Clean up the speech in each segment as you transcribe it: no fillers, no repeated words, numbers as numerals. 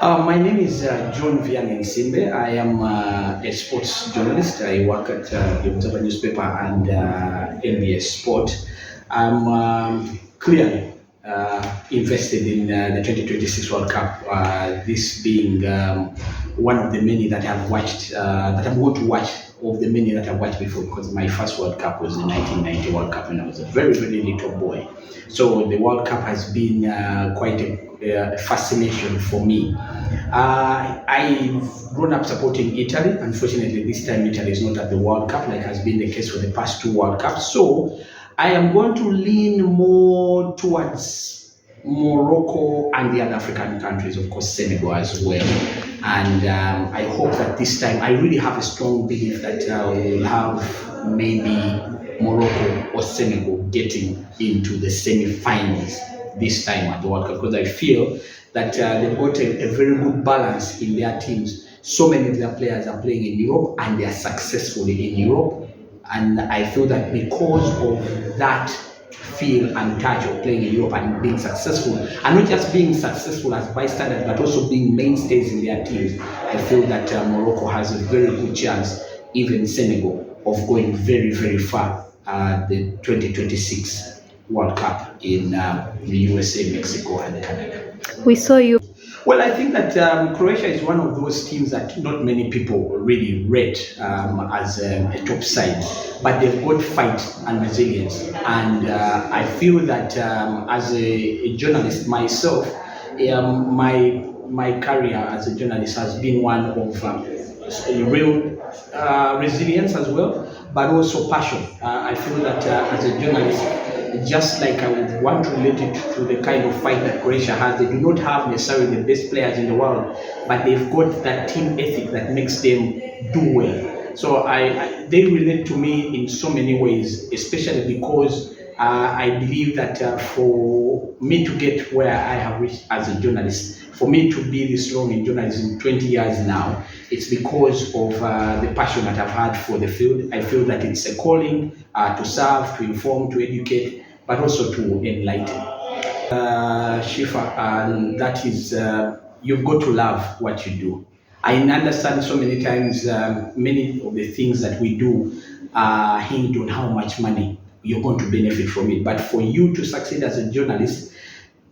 My name is John Vianney Nsimbe. I am a sports journalist. I work at the Observer newspaper and NBS SPORT. I'm clearly invested in the 2026 World Cup, this being one of the many that I've watched, that I'm going to watch, of the many that I've watched before, because my first World Cup was the 1990 World Cup when I was a very, very little boy. So the World Cup has been quite a fascination for me. I've grown up supporting Italy. Unfortunately, this time Italy is not at the World Cup, like has been the case for the past two World Cups. So I am going to lean more towards Morocco and the other African countries, of course, Senegal as well. And I hope that this time, I really have a strong belief that we'll have maybe Morocco or Senegal getting into the semi-finals this time at the World Cup, because I feel that they've got a very good balance in their teams. So many of their players are playing in Europe and they are successfully in Europe. And I feel that because of that feel and touch of playing in Europe and being successful, and not just being successful as bystanders, but also being mainstays in their teams, I feel that Morocco has a very good chance, even Senegal, of going very, very far the 2026 World Cup in the USA, Mexico, and Canada. We saw you. Well, I think that Croatia is one of those teams that not many people really rate as a top side, but they've got fight and resilience. And I feel that as a journalist myself, my career as a journalist has been one of real resilience as well, but also passion. I feel that as a journalist, just like I would want to relate it to the kind of fight that Croatia has, they do not have necessarily the best players in the world, but they've got that team ethic that makes them do well. So they relate to me in so many ways, especially because I believe that for me to get where I have reached as a journalist, for me to be this long in journalism, 20 years now, it's because of the passion that I've had for the field. I feel that it's a calling to serve, to inform, to educate, but also to enlighten. Shifa, and that is, you've got to love what you do. I understand so many times many of the things that we do hinge on how much money you're going to benefit from it. But for you to succeed as a journalist,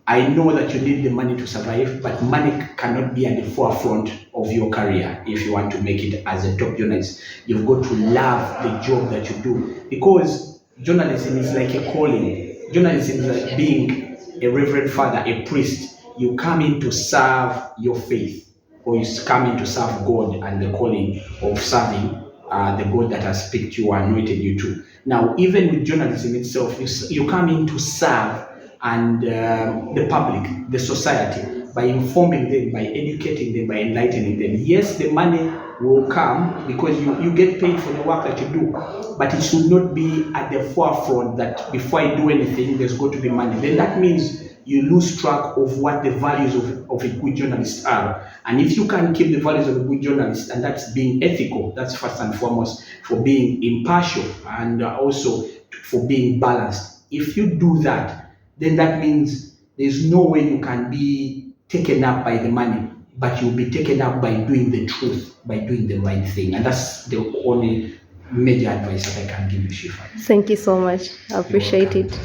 I know that you need the money to survive, but money cannot be at the forefront of your career if you want to make it as a top journalist. You've got to love the job that you do, because journalism is like a calling. Journalism is like being a reverend father, a priest. You come in to serve your faith, or you come in to serve God and the calling of serving the God that has picked you, anointed you to. Now, even with journalism itself, you come in to serve and the public, the society, by informing them, by educating them, by enlightening them. Yes, the money will come because you get paid for the work that you do, but it should not be at the forefront that before I do anything, there's going to be money. Then that means you lose track of what the values of a good journalist are. And if you can keep the values of a good journalist, and that's being ethical, that's first and foremost, for being impartial and also for being balanced. If you do that, then that means there's no way you can be taken up by the money, but you'll be taken up by doing the truth, by doing the right thing. And that's the only major advice that I can give you, Shifa. Thank you so much. I appreciate it.